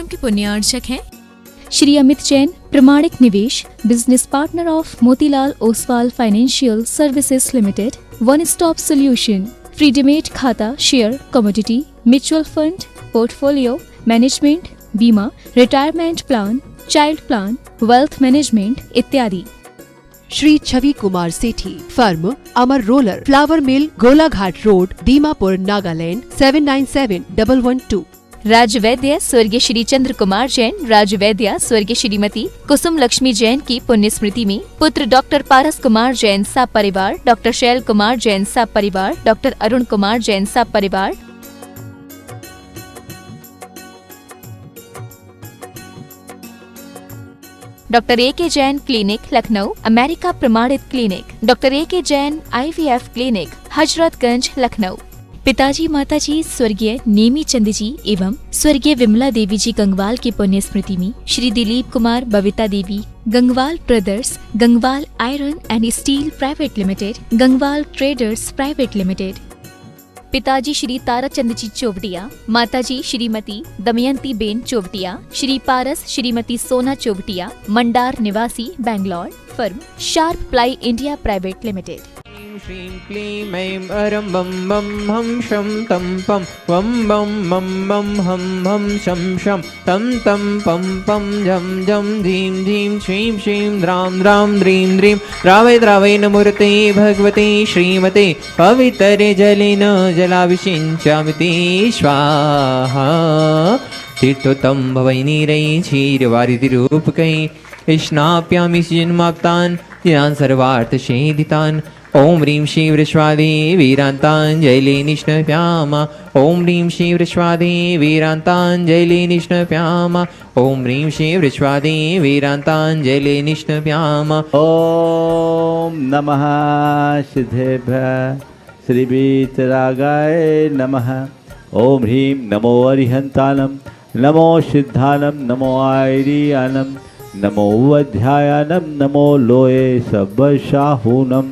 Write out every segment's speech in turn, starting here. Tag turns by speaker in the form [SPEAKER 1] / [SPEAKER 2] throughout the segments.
[SPEAKER 1] कार्यक्रम के पुण्यार्चक हैं
[SPEAKER 2] Shri Amit Jain, Pramanik Nivesh, business partner of Motilal Oswal financial services limited, one stop solution, free demat खाता, share, commodity, mutual fund, portfolio management, बीमा, retirement plan, child plan, wealth management इत्यादि।
[SPEAKER 3] Shri Chhavi Kumar Sethi, firm Amar roller, flower mill, Golaghat road, Dimapur, Nagaland 797112।
[SPEAKER 2] राजवैद्य स्वर्गीय श्री चंद्र कुमार जैन, राजवैद्य स्वर्गीय श्रीमती कुसुम लक्ष्मी जैन की पुण्य स्मृति में पुत्र डॉक्टर पारस कुमार जैन सा परिवार, डॉक्टर शैल कुमार जैन सा परिवार, डॉक्टर अरुण कुमार जैन सा परिवार, डॉक्टर ए के जैन क्लिनिक लखनऊ, अमेरिका प्रमाणित क्लिनिक, डॉक्टर ए के जैन IVF क्लिनिक, हजरतगंज लखनऊ। पिताजी माताजी स्वर्गीय नेमी चंद जी एवं स्वर्गीय विमला देवी जी गंगवाल की पुण्य स्मृति में Shri Dilip Kumar Babita Devi, Gangwal brothers, Gangwal iron and steel private limited, Gangwal traders private limited. पिताजी श्री ताराचंद जी चोवटिया, माताजी श्रीमती दमयंती बेन चोवटिया, श्री पारस श्रीमती सोना चोवटिया, मंडार निवासी, Bangalore, firm sharp ply India private limited.
[SPEAKER 4] श्रीं क्लीं ऐं अरं बम बम हम शम तम पम वम बम मम मम हम हम शम शम तम तम पम पम जम जम धीं धीं श्रीं श्रीं द्रां द्रां द्रीं द्रीं द्रावय द्रावय नमोरते भगवते श्रीमते पवित्रे जलेन जलाभिषिञ्चामिति स्वाहा। तीर्थोत्तम भवै नीरै क्षीरवारिधिरूपकै स्नाप्यामि जन्माप्तान् यान् सर्वार्थसेदितान्। ओम ह्रीं श्रीं वृषभादेवीरान्ताञ्जलि निष्णप्यामा। ओम ह्रीं श्रीं वृषभादेवीरान्ताञ्जलि निष्णप्यामा। ओम ह्रीं श्रीं वृषभादेवीरान्ताञ्जलि निष्णप्यामा।
[SPEAKER 5] ओम नमः सिद्धेभ्यः श्रीवीतरागाय नमः। ओम ह्रीं नमो अरिहन्तानं, नमो सिद्धानं, नमो आयर्यानं, नमो अध्यायानं, नमो लोये सब्बशाहूनं।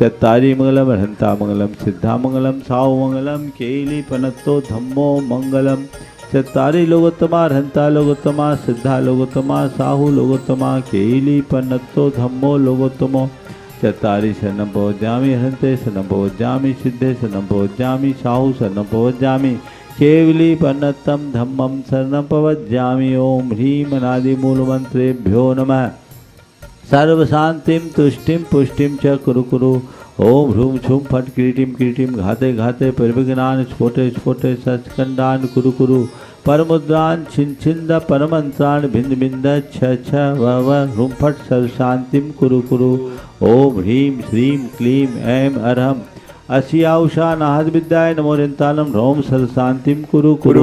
[SPEAKER 5] चत्तारी मंगलम, अर्हंता मंगलम, सिद्धा मंगलम, साहु मंगलम, केली पनत्तो धम्मो मंगलम। चत्तारी लोगोत्तमा, अर्हंता लोगोत्तमा, सिद्धा लोगोत्तमा, साहु लोगोत्तमा, केली पनत्तो धम्मो लोगोत्तमो। चत्तारी शरणं भवज्जामि, अर्हन्ते शरणं भवज्जामि, सिद्धे शरणं भवज्जामि, साहु शरणं भवज्जामि, केवली पन्नत्तं धम्मं शरणं भवज्जामि। ओम ह्रीं अनादिमूलमन्त्रेभ्यो नमः। सर्व शांतिम तुष्टिम पुष्टिम च कुरु कुरु। ओम ह्रूम छुम फट किरीटिम किरीटिम घाते घाते परिविघ्नान् स्फोटे स्फोटे सचखंडान् कुरु कुरु। परमुद्रान् छिन छिंद परमंत्रान् भिंद भिंद छ छ व ह्रूम फट सर्व शांतिम कुरु कुरु। ओम ह्रीं श्रीं क्लीं ऐं अरहम अस्याउषा नाहद विद्याय नमो रिंतालम रोम सर्व शांतिम कुरु कुरु।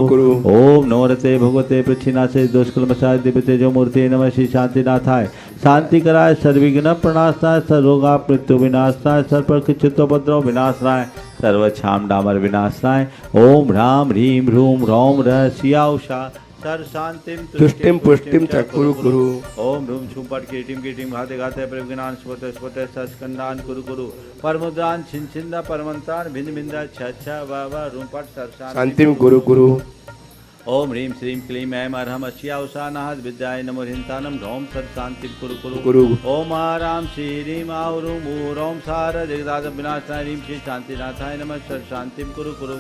[SPEAKER 5] ओम नमोरते भगवते प्रच्छिन्नासे दोषकल्मषाय दिव्यते जो मूर्ति नमः श्री शांतिनाथाय। शांति कराय सर्वविघ्न प्रणाशनाय, सर्वरोगा मृत्यु विनाशनाय, सर्वचित्तोपद्रव विनाशनाय, सर्वक्षाम डामर विनाशनाय। ओम ह्रां ह्रीं ह्रूं ह्रौं रहस्याउषा सर्व शांतिम
[SPEAKER 6] तुष्टिम पुष्टिम च कुरु कुरु।
[SPEAKER 5] ओम ह्रूं छुं फट किरीटिम किरीटिम घाते घाते परिविघ्नान् स्फोटे स्फोटे सचखंडान् कुरु कुरु। परमुद्रान् छिन छिंद परमंत्रान् भिन्न भिन्न छ छ व ह्रूं फट सर्व
[SPEAKER 6] शांतिम कुरु कुरु।
[SPEAKER 5] ओम ह्रीं श्रीं क्लीं ऐं अरहम अस्याउषानाहद विद्याय नमो हिंतानं ह्रौं सर्व शांतिं कुरु कुरु कुरु। ओम आराम श्रीं आउरूं ऊरौं सार जगदाद विनाशाय ह्रीं श्री शांतिनाथाय नमः सर्व शांतिं कुरु कुरु।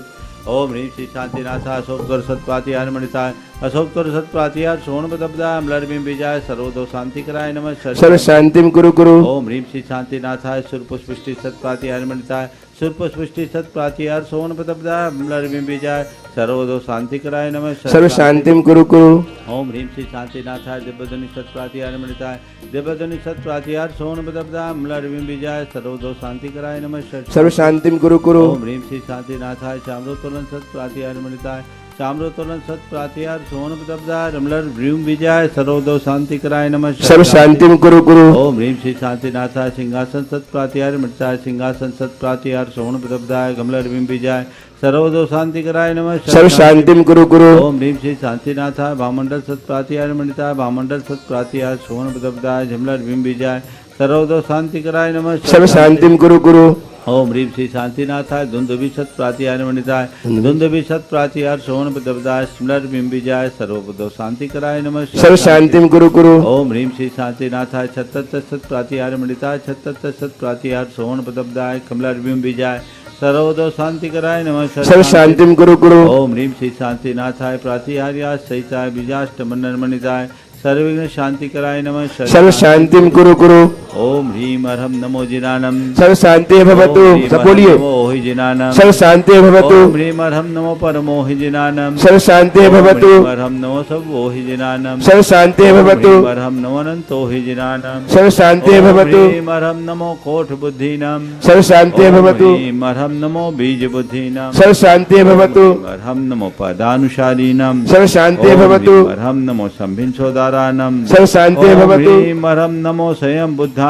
[SPEAKER 5] ओम ह्रीं श्री शांतिनाथाय अशोकतर सत्प्रातिहार मणिताय, अशोकतर सत्प्रातिहार सोनपदब्दाय अम्लर्भिं बीजाय सर्वदो शांतिकराय नमः
[SPEAKER 6] सर्व शांतिं कुरु कुरु।
[SPEAKER 5] ओम ह्रीं श्री शांतिनाथाय सुरपुष्पुष्टि सत्प्रातिहार मणिताय, सुरपुष्पुष्टि सत्प्रातिहार सोनपदब्दाय अम्लर्भिं बीजाय सर्वदो शांतिकराय नमः
[SPEAKER 6] सर्व शांतिं कुरु कुरु।
[SPEAKER 5] ओम ह्रीं श्री शांतिनाथाय दिव्यध्वनि सत्प्रातिहार मणिताय, दिव्यध्वनि सत्प्रातिहार सोनपदब्दाय अम्लर्भिं बीजाय सर्वदो शांतिकराय नमः
[SPEAKER 6] सर्व शांतिं कुरु कुरु।
[SPEAKER 5] ओम ह्रीं श्री शांतिनाथाय चाम्रोत्तोलन सत्प्रातिहार मणिताय, चाम्रोत्तोलन सत्प्रातिहार सोनपदब्दाय अम्लर्भिं बीजाय सर्वदो शांतिकराय नमः
[SPEAKER 6] सर्व शांतिं कुरु कुरु।
[SPEAKER 5] ओम ह्रीं श्री शांतिनाथाय सिंहासन सत्प्रातिहार मणिताय, सिंहासन सत्प्रातिहार सोनपदब्दाय अम्लर्भिं बीजाय सर्वदो शांतिकराय नमः
[SPEAKER 6] सर्व शांतिं कुरु कुरु।
[SPEAKER 5] ओम ह्रीं श्री शांतिनाथाय भामंडल सत्प्रातिहार मणिताय, भामंडल सत्प्रातिहार सोनपदब्दाय अम्लर्भिं बीजाय सर्वदो शांतिकराय नमः
[SPEAKER 6] सर्व शांतिं कुरु कुरु।
[SPEAKER 5] ओम ह्रीं श्री शांतिनाथाय धुंधुभिषत् प्रातिहार्यमणिताय धुंधुभिषत् प्रातिहार श्रवण पदपदाय स्मृत बिंबिजाय सर्वपदो शांति कराय नमः
[SPEAKER 6] सर्व शांतिम कुरु कुरु
[SPEAKER 5] ओम ह्रीं श्री शांतिनाथाय छत्तत् प्रातिहार्यमणिताय छत्तत् प्रातिहार श्रवण पदपदाय कमलर बिंबिजाय सर्वदो शांति कराय नमः
[SPEAKER 6] सर्व शांतिम कुरु कुरु
[SPEAKER 5] ओम ह्रीं श्री शांतिनाथाय प्रातिहार्याय सहिताय बीजाष्ट मण्डलमणिताय सर्वविघ्न शांति कराय नमः
[SPEAKER 6] सर्व शांतिम कुरु कुरु
[SPEAKER 5] ओम ह्रीं अर्हं नमो जिनानम
[SPEAKER 6] सर्व शांति भवतु। सब बोलिए।
[SPEAKER 5] ओहि जिनानम
[SPEAKER 6] सर्व शांति भवतु।
[SPEAKER 5] ओम ह्रीं अर्हं नमो परमोहि जिनानम
[SPEAKER 6] सर्व शांति भवतु।
[SPEAKER 5] ओम ह्रीं अर्हं नमो सबोहि जिनानम
[SPEAKER 6] सर्व शांति भवतु।
[SPEAKER 5] ओम ह्रीं अर्हं नमो अनंतोहि जिनानम
[SPEAKER 6] सर्व शांति भवतु।
[SPEAKER 5] ओम ह्रीं अर्हं नमो कोट बुद्धिनाम
[SPEAKER 6] सर्व शांति भवतु।
[SPEAKER 5] ओम ह्रीं अर्हं नमो बीज बुद्धिनाम
[SPEAKER 6] सर्व शांति भवतु।
[SPEAKER 5] ओम ह्रीं अर्हं नमो पदानुसारिणाम
[SPEAKER 6] सर्व शांति
[SPEAKER 5] ओम
[SPEAKER 6] भवतु।
[SPEAKER 5] ह्रीं अर्हं नमो संभिन्सोदाराणम
[SPEAKER 6] सर्व शांति
[SPEAKER 5] ओम
[SPEAKER 6] भवतु।
[SPEAKER 5] ह्रीं अर्हं नमो स्वयं बुद्धानम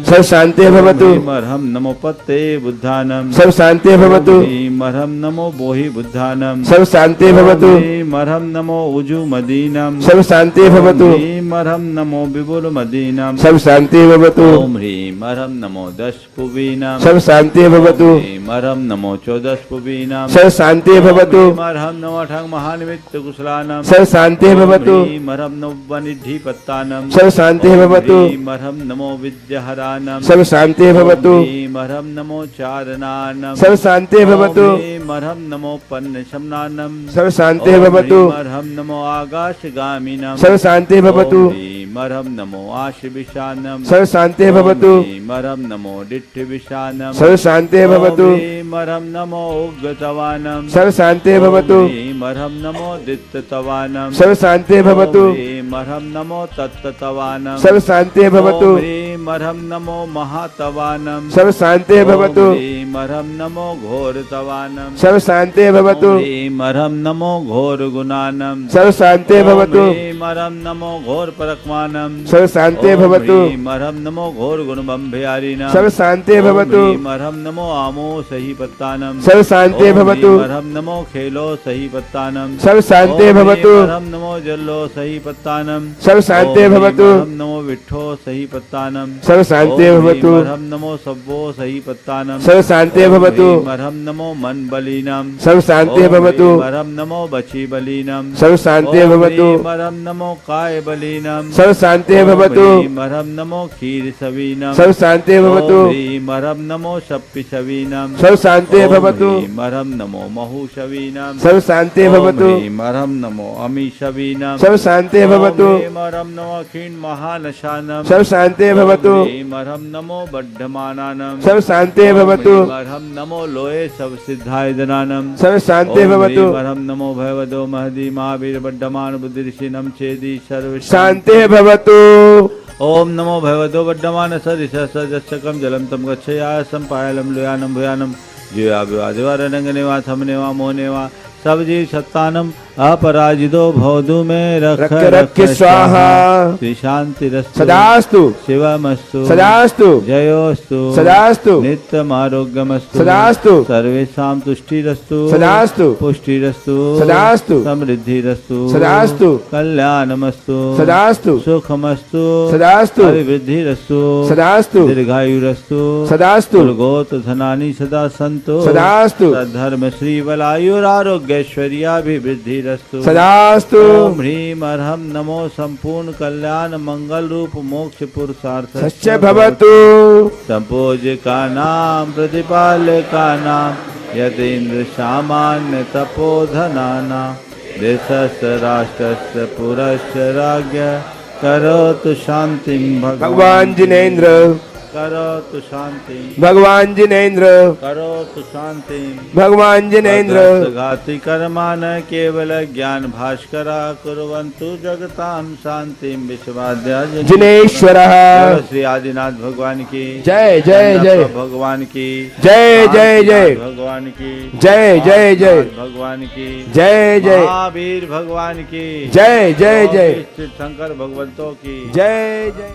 [SPEAKER 6] सर्व शांति भवतु।
[SPEAKER 5] ओम ह्रीं अर्हं नमो पत्ते बुद्धानम
[SPEAKER 6] सर्व शांति भवतु।
[SPEAKER 5] ओम ह्रीं अर्हं नमो बोहि बुद्धानम
[SPEAKER 6] सर्व शांति भवतु।
[SPEAKER 5] ओम ह्रीं अर्हं नमो उजु मदीनम
[SPEAKER 6] सर्व शांति भवतु।
[SPEAKER 5] ओम ह्रीं अर्हं नमो विपुल मदीनम
[SPEAKER 6] सर्व शांति भवतु।
[SPEAKER 5] ओम ह्रीं अर्हं नमो दश पुवीनम
[SPEAKER 6] सर्व शांति भवतु।
[SPEAKER 5] ओम ह्रीं अर्हं नमो चौदश पुवीनम
[SPEAKER 6] सर्व शांति भवतु।
[SPEAKER 5] ओम ह्रीं अर्हं नमो अठंग महानिमित्त कुशलानम
[SPEAKER 6] सर्व शांति भवतु।
[SPEAKER 5] ओम ह्रीं अर्हं नमो वनिद्धि पत्तानम
[SPEAKER 6] सर्व शांति भवतु।
[SPEAKER 5] ओम ह्रीं अर्हं नमो विद्याहरानम
[SPEAKER 6] सर्व शांति भवतु।
[SPEAKER 5] ओम ह्रीं अर्हं नमो चारणानम
[SPEAKER 6] सर्व शांति भवतु।
[SPEAKER 5] ओम ह्रीं अर्हं नमो पन्नशमनानम
[SPEAKER 6] सर्व शांति भवतु।
[SPEAKER 5] ओम ह्रीं अर्हं नमो आकाशगामिनम
[SPEAKER 6] सर्व शांति भवतु।
[SPEAKER 5] ओम ह्रीं अर्हं नमो आशिविशानम
[SPEAKER 6] सर्व शांति भवतु।
[SPEAKER 5] ओम ह्रीं अर्हं नमो डिट्ठिविशानम
[SPEAKER 6] सर्व शांति भवतु।
[SPEAKER 5] ओम ह्रीं अर्हं नमो उग्गतवानम
[SPEAKER 6] सर्व शांति भवतु।
[SPEAKER 5] ओम ह्रीं अर्हं नमो दित्ततवानम
[SPEAKER 6] सर्व शांति भवतु।
[SPEAKER 5] ओम ह्रीं अर्हं नमो तत्ततवानम
[SPEAKER 6] सर्व शांति भवतु।
[SPEAKER 5] ओम ह्रीं अर्हं नमो महातवानम
[SPEAKER 6] सर्व शांति भवतु।
[SPEAKER 5] ओम ह्रीं अर्हं नमो घोरतवानम
[SPEAKER 6] सर्व शांति भवतु।
[SPEAKER 5] ओम ह्रीं अर्हं नमो घोर गुणानम
[SPEAKER 6] सर्व शांति भवतु।
[SPEAKER 5] ओम ह्रीं अर्हं नमो घोर परक्मानम
[SPEAKER 6] सर्व शांति भवतु।
[SPEAKER 5] ओम ह्रीं अर्हं नमो घोर गुणबम्भयारिणम
[SPEAKER 6] सर्व शांति भवतु।
[SPEAKER 5] ओम ह्रीं अर्हं नमो आमो सही पत्तानम
[SPEAKER 6] सर्व शांति
[SPEAKER 5] ओम
[SPEAKER 6] भवतु।
[SPEAKER 5] ह्रीं अर्हं नमो खेलो सही पत्तानम
[SPEAKER 6] सर्व शांति
[SPEAKER 5] ओम
[SPEAKER 6] भवतु।
[SPEAKER 5] ह्रीं अर्हं नमो जल्लो सही पत्तानम
[SPEAKER 6] सर्व शांति
[SPEAKER 5] ओम ह्रीं
[SPEAKER 6] भवतु।
[SPEAKER 5] अर्हं नमो विट्ठो सही पत्तानम
[SPEAKER 6] सर्व शांति
[SPEAKER 5] ओम
[SPEAKER 6] भवतु।
[SPEAKER 5] ह्रीं अर्हं नमो सब्बो सही पत्तानम
[SPEAKER 6] सर्व शांति
[SPEAKER 5] ओम
[SPEAKER 6] भवतु।
[SPEAKER 5] ह्रीं अर्हं नमो मन बलीनम
[SPEAKER 6] सर्व शांति
[SPEAKER 5] ओम
[SPEAKER 6] भवतु।
[SPEAKER 5] ह्रीं अर्हं नमो बची बलीनम
[SPEAKER 6] सर्व शांति
[SPEAKER 5] ओम
[SPEAKER 6] भवतु।
[SPEAKER 5] ह्रीं अर्हं नमो काय बलीनम
[SPEAKER 6] सर्व शांति
[SPEAKER 5] ओम
[SPEAKER 6] भवतु।
[SPEAKER 5] ह्रीं अर्हं नमो क्षीर सवीनम
[SPEAKER 6] सर्व शांति भवतु।
[SPEAKER 5] ओम ह्रीं अर्हं नमो शप्पि सवीनम
[SPEAKER 6] सर्व शांति
[SPEAKER 5] ओम
[SPEAKER 6] भवतु।
[SPEAKER 5] ह्रीं अर्हं नमो महु सवीनम
[SPEAKER 6] सर्व शांति
[SPEAKER 5] ओम
[SPEAKER 6] भवतु।
[SPEAKER 5] ह्रीं अर्हं नमो अमी सवीनम
[SPEAKER 6] सर्व शांति भवतु।
[SPEAKER 5] ओम ह्रीं अर्हं नमो क्षीण महानशानम
[SPEAKER 6] सर्व शांति भवतु।
[SPEAKER 5] ओम ह्रीं अर्हं नमो बद्धमानानम
[SPEAKER 6] सर्व शांति भवतु।
[SPEAKER 5] ओम ह्रीं अर्हं नमो लोये सब सिद्धाय दनानम
[SPEAKER 6] सर्व शांति भवतु।
[SPEAKER 5] ओम ह्रीं अर्हं नमो भयवदो महदी महावीर बड्डमान बुद्धिर्षिणम चेदी सर्व
[SPEAKER 6] शांति भवतु।
[SPEAKER 5] ओम नमो भगवतो वर्धमान सरिषकम जलम तम गच्छयासम पायलम लोयानम भुयानम जीवादिवारणंगनेवा थमनेवा मोहनेवा सब जीव सत्तानम अपराजितो भवतु में रख
[SPEAKER 6] रख स्वाहा।
[SPEAKER 5] श्री शांतिरस्तु
[SPEAKER 6] सदास्तु।
[SPEAKER 5] शिवमस्तु
[SPEAKER 6] सदास्तु।
[SPEAKER 5] जयोस्तु
[SPEAKER 6] सदास्तु।
[SPEAKER 5] नित्यम आरोग्यमस्तु
[SPEAKER 6] सदास्तु।
[SPEAKER 5] सर्वेषां तुष्टिरस्तु
[SPEAKER 6] सदास्तु।
[SPEAKER 5] पुष्टिरस्तु
[SPEAKER 6] सदास्तु।
[SPEAKER 5] समृद्धिरस्तु
[SPEAKER 6] सदास्तु।
[SPEAKER 5] कल्याणमस्तु
[SPEAKER 6] सदास्तु।
[SPEAKER 5] सुखमस्तु
[SPEAKER 6] सदास्तु।
[SPEAKER 5] अभिवृद्धिरस्तु
[SPEAKER 6] सदास्तु।
[SPEAKER 5] दीर्घायुरस्तु
[SPEAKER 6] सदास्तु।
[SPEAKER 5] गोत धनानि सदा सन्तु
[SPEAKER 6] सदास्तु।
[SPEAKER 5] धर्म श्री बलायुरारोग्यैश्वर्याभिवृद्धि
[SPEAKER 6] सदास्तु।
[SPEAKER 5] ओम ह्रीं अर्हं नमो संपूर्ण कल्याण मंगल रूप मोक्ष पुरुषार्थ
[SPEAKER 6] सच्च भवतु।
[SPEAKER 5] संपूज्यका नाम प्रतिपालका नाम यतीन्द्र सामान्य तपोधनानां देशस्य राष्ट्रस्य पुरस्य राज्ञ करोतु शांतिं
[SPEAKER 6] भगवान जिनेन्द्र।
[SPEAKER 5] करोतु शांति
[SPEAKER 6] भगवान जिनेन्द्र।
[SPEAKER 5] करोतु शांति
[SPEAKER 6] भगवान जिनेन्द्र।
[SPEAKER 5] घाति कर्मा न केवल ज्ञान भास्करा कुर्वन्तु जगतां शांतिं विश्वाद्या
[SPEAKER 6] जिनेश्वरः।
[SPEAKER 5] श्री आदिनाथ भगवान की
[SPEAKER 6] जय जय जय।
[SPEAKER 5] भगवान की
[SPEAKER 6] जय जय जय।
[SPEAKER 5] भगवान की
[SPEAKER 6] जय जय जय।
[SPEAKER 5] भगवान की
[SPEAKER 6] जय जय।
[SPEAKER 5] महावीर भगवान की
[SPEAKER 6] जय जय जय।
[SPEAKER 5] शंकर भगवंतों की
[SPEAKER 6] जय जय।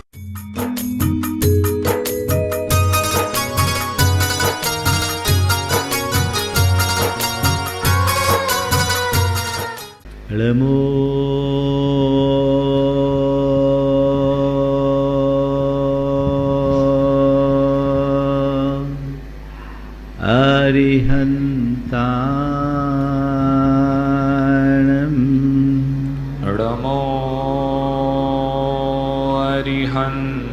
[SPEAKER 5] नमो
[SPEAKER 1] नमो अरिहन्ताणम्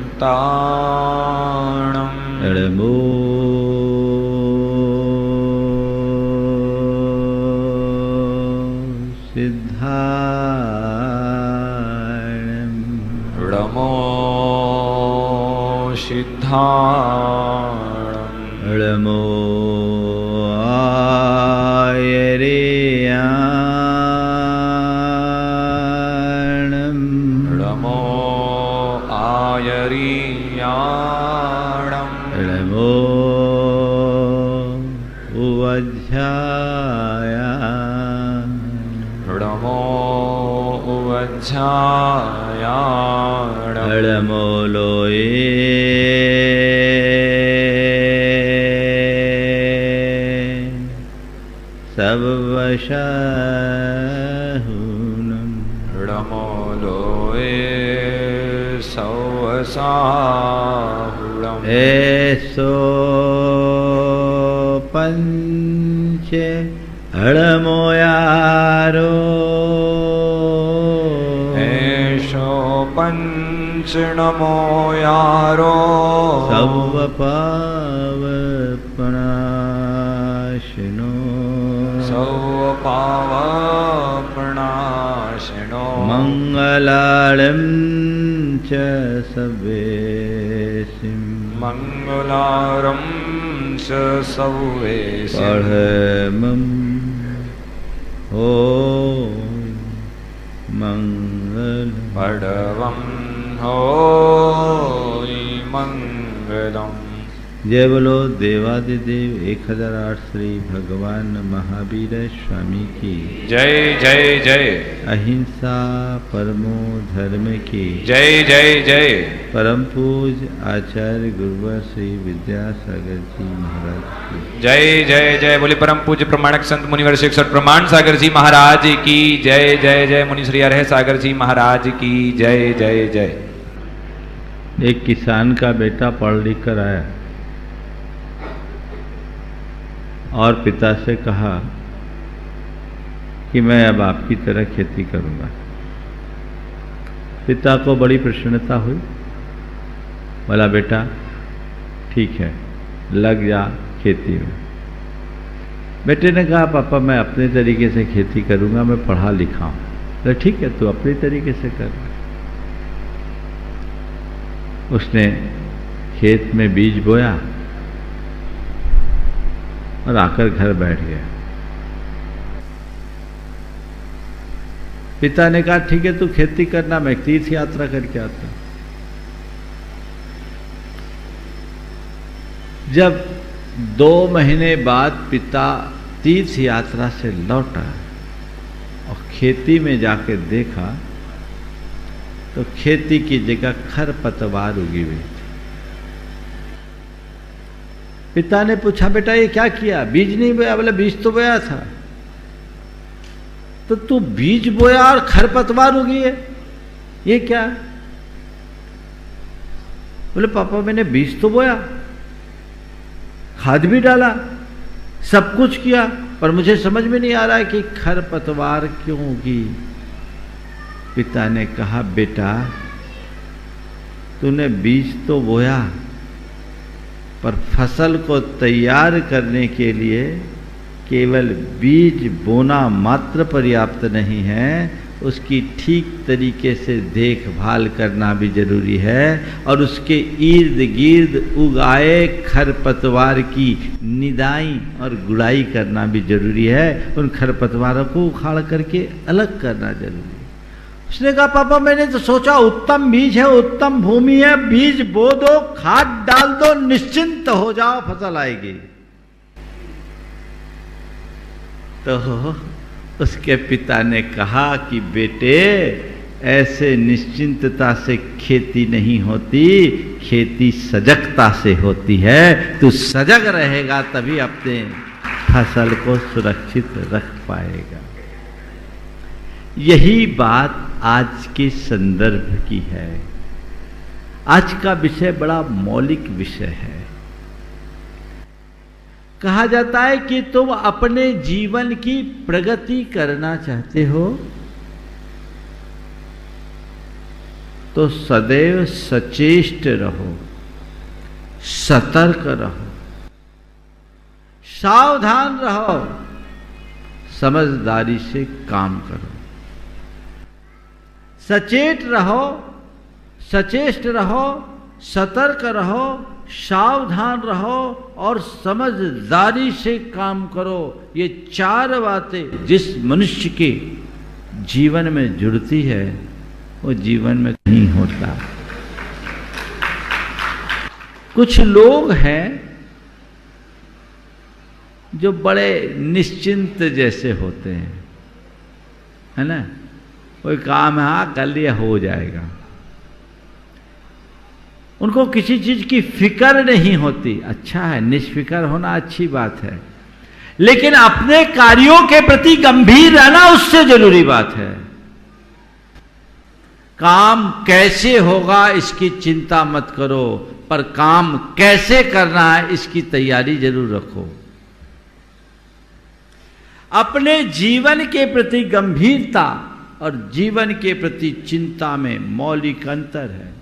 [SPEAKER 5] नमो सिद्धाणम्
[SPEAKER 1] नमो सिद्धाणम्
[SPEAKER 5] नमो आयरेयाणम्
[SPEAKER 1] नमो आयरीयाणम्
[SPEAKER 5] नमो उवध्याया
[SPEAKER 1] नमो उवध्यायाणम्
[SPEAKER 5] नमो लोये सववशाहुनम्
[SPEAKER 1] नमो लोये सवसाहुणम्
[SPEAKER 5] ऐसो पंच हळमोयारो
[SPEAKER 1] एषो पंच नमो यारो
[SPEAKER 5] सवपावपणाशिनो
[SPEAKER 1] सौपावपणाशिनो
[SPEAKER 5] मंगलाळं च सवेसिं
[SPEAKER 1] मंगलारं च सवेसिं
[SPEAKER 5] पढमम् ॐ मंगलम्
[SPEAKER 1] पडवं होय मंगलम्।
[SPEAKER 5] जय बोलो देवादिदेव 1008 श्री भगवान महावीर स्वामी की
[SPEAKER 1] जय जय जय।
[SPEAKER 5] अहिंसा परमो धर्म की
[SPEAKER 1] जय जय जय।
[SPEAKER 5] परम पूज आचार्य गुरुवर श्री विद्यासागर जी महाराज की
[SPEAKER 1] जय जय जय। बोले परम पूज्य प्रमाणक संत मुनिवर शिक्षक प्रमाण सागर जी महाराज की जय जय जय। मुनि श्री अरह सागर जी महाराज की जय जय जय।
[SPEAKER 5] एक किसान का बेटा पढ़ लिख कर आया और पिता से कहा कि मैं अब आपकी तरह खेती करूंगा। पिता को बड़ी प्रसन्नता हुई, बोला बेटा ठीक है लग जा खेती में। बेटे ने कहा पापा मैं अपने तरीके से खेती करूंगा, मैं पढ़ा लिखा हूं। तो ठीक है तू अपने तरीके से कर। उसने खेत में बीज बोया और आकर घर बैठ गया। पिता ने कहा ठीक है तू खेती करना, मैं तीर्थ यात्रा करके आता। जब 2 महीने बाद पिता तीर्थ यात्रा से लौटा और खेती में जाकर देखा तो खेती की जगह खरपतवार उगी हुई थी। पिता ने पूछा बेटा ये क्या किया? बीज नहीं बोया? बोले बीज तो बोया था। तो तू बीज बोया और खरपतवार उगी है, ये क्या? बोले पापा मैंने बीज तो बोया, खाद भी डाला, सब कुछ किया, पर मुझे समझ में नहीं आ रहा है कि खरपतवार क्यों उगी। पिता ने कहा बेटा तूने बीज तो बोया पर फसल को तैयार करने के लिए केवल बीज बोना मात्र पर्याप्त नहीं है, उसकी ठीक तरीके से देखभाल करना भी जरूरी है और उसके इर्द गिर्द उगाए खरपतवार की निदाई और गुड़ाई करना भी जरूरी है। उन खरपतवारों को उखाड़ करके अलग करना जरूरी है। उसने कहा पापा मैंने तो सोचा उत्तम बीज है, उत्तम भूमि है, बीज बो दो, खाद डाल दो, निश्चिंत हो जाओ, फसल आएगी। तो उसके पिता ने कहा कि बेटे ऐसे निश्चिंतता से खेती नहीं होती, खेती सजगता से होती है। तू सजग रहेगा तभी अपने फसल को सुरक्षित रख पाएगा। यही बात आज के संदर्भ की है। आज का विषय बड़ा मौलिक विषय है। कहा जाता है कि तुम अपने जीवन की प्रगति करना चाहते हो तो सदैव सचेष्ट रहो, सतर्क रहो, सावधान रहो, समझदारी से काम करो। सचेत रहो, सचेष्ट रहो, सतर्क रहो, सावधान रहो और समझदारी से काम करो। ये चार बातें जिस मनुष्य के जीवन में जुड़ती है वो जीवन में नहीं होता। कुछ लोग हैं जो बड़े निश्चिंत जैसे होते हैं, है ना, कोई काम है हाँ कर लिया हो जाएगा, उनको किसी चीज की फिक्र नहीं होती। अच्छा है, निष्फिक्र होना अच्छी बात है, लेकिन अपने कार्यों के प्रति गंभीर रहना उससे जरूरी बात है। काम कैसे होगा इसकी चिंता मत करो, पर काम कैसे करना है इसकी तैयारी जरूर रखो। अपने जीवन के प्रति गंभीरता और जीवन के प्रति चिंता में मौलिक अंतर है।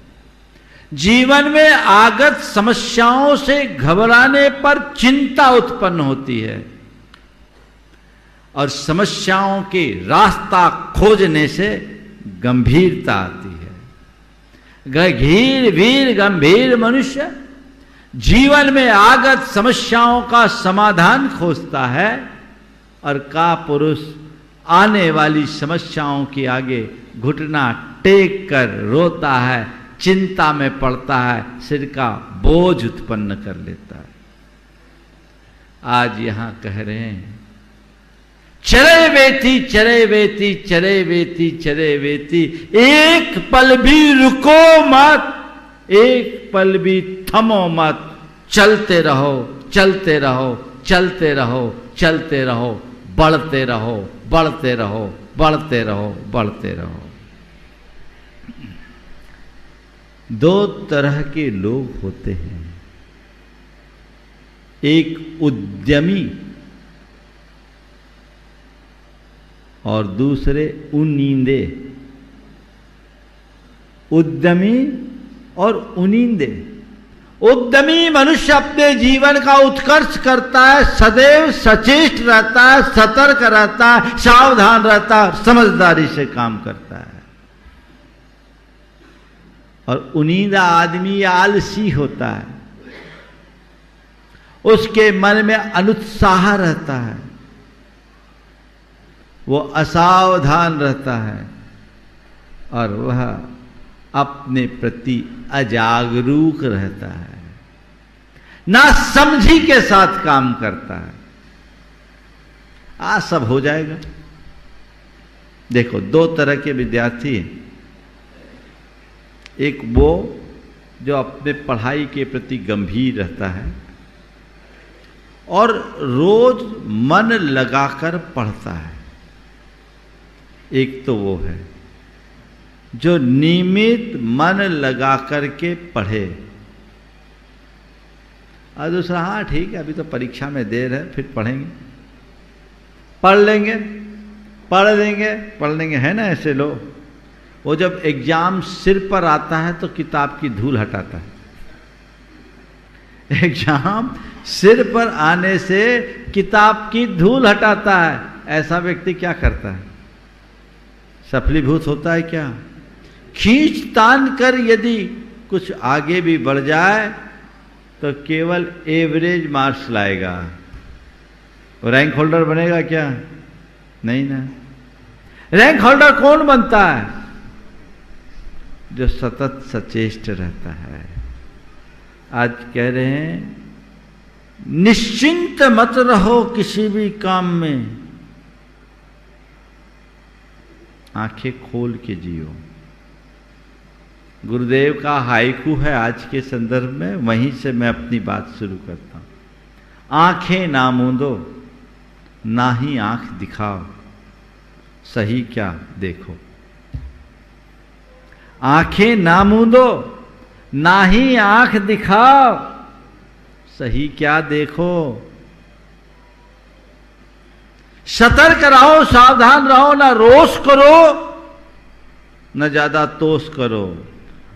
[SPEAKER 5] जीवन में आगत समस्याओं से घबराने पर चिंता उत्पन्न होती है और समस्याओं के रास्ता खोजने से गंभीरता आती है। धीर वीर गंभीर मनुष्य जीवन में आगत समस्याओं का समाधान खोजता है और का पुरुष आने वाली समस्याओं के आगे घुटना टेक कर रोता है, चिंता में पड़ता है, सिर का बोझ उत्पन्न कर लेता है। आज यहां कह रहे हैं चरे वेती चरे वेती चरे वेती चरे वेती, एक पल भी रुको मत, एक पल भी थमो मत, चलते रहो चलते रहो चलते रहो चलते रहो, बढ़ते रहो बढ़ते रहो बढ़ते रहो बढ़ते रहो। दो तरह के लोग होते हैं, एक उद्यमी और दूसरे उनींदे। उद्यमी और उनींदे। उद्यमी मनुष्य अपने जीवन का उत्कर्ष करता है, सदैव सचेत रहता है, सतर्क रहता है, सावधान रहता है, समझदारी से काम करता है। और उनींदा आदमी आलसी होता है, उसके मन में अनुत्साह रहता है, वो असावधान रहता है और वह अपने प्रति अजागरूक रहता है, ना समझी के साथ काम करता है। आज सब हो जाएगा। देखो दो तरह के विद्यार्थी हैं, एक वो जो अपने पढ़ाई के प्रति गंभीर रहता है और रोज मन लगाकर पढ़ता है, एक तो वो है जो नियमित मन लगा करके पढ़े, और दूसरा हाँ ठीक है अभी तो परीक्षा में देर है फिर पढ़ेंगे, पढ़ लेंगे पढ़ लेंगे, है ना ऐसे लोग। वो जब एग्जाम सिर पर आता है तो किताब की धूल हटाता है। एग्जाम सिर पर आने से किताब की धूल हटाता है। ऐसा व्यक्ति क्या करता है? सफलीभूत होता है क्या? खींच तान कर यदि कुछ आगे भी बढ़ जाए तो केवल एवरेज मार्क्स लाएगा, रैंक होल्डर बनेगा क्या? नहीं ना। रैंक होल्डर कौन बनता है? जो सतत सचेष्ट रहता है। आज कह रहे हैं निश्चिंत मत रहो किसी भी काम में, आंखें खोल के जियो। गुरुदेव का हाइकू है आज के संदर्भ में, वहीं से मैं अपनी बात शुरू करता हूं। आंखें ना मूंदो, ना ही आंख दिखाओ, सही क्या देखो। आंखें ना मूंदो, ना ही आंख दिखाओ, सही क्या देखो। सतर्क रहो, सावधान रहो, ना रोष करो न ज्यादा तोष करो।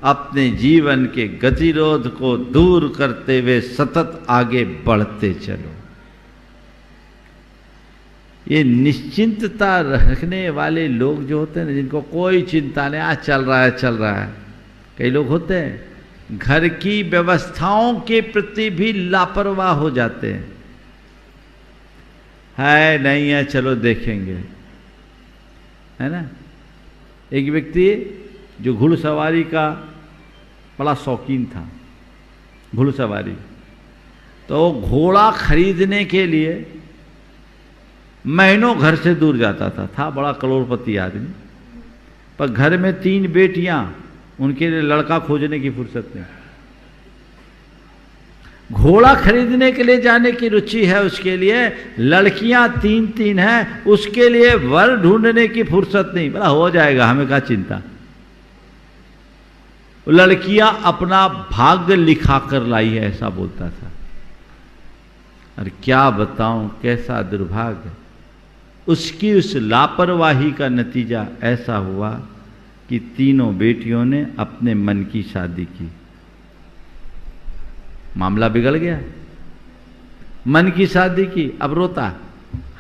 [SPEAKER 5] अपने जीवन के गतिरोध को दूर करते हुए सतत आगे बढ़ते चलो। ये निश्चिंतता रखने वाले लोग जो होते हैं ना, जिनको कोई चिंता नहीं, आज चल रहा है चल रहा है। कई लोग होते हैं घर की व्यवस्थाओं के प्रति भी लापरवाह हो जाते हैं। है नहीं है, चलो देखेंगे, है ना। एक व्यक्ति जो घुड़सवारी का बड़ा शौकीन था, घुड़सवारी, तो घोड़ा खरीदने के लिए महीनों घर से दूर जाता था बड़ा करोड़पति आदमी, पर घर में 3 बेटियां, उनके लिए लड़का खोजने की फुर्सत नहीं। घोड़ा खरीदने के लिए जाने की रुचि है उसके लिए, लड़कियां 3 हैं, उसके लिए वर ढूंढने की फुर्सत नहीं। बड़ा हो जाएगा, हमें क्या चिंता। लड़कियां अपना भाग्य लिखा कर लाई है, ऐसा बोलता था। और क्या बताऊं कैसा दुर्भाग्य, उसकी उस लापरवाही का नतीजा ऐसा हुआ कि 3 बेटियों ने अपने मन की शादी की। मामला बिगड़ गया, मन की शादी की, अब रोता।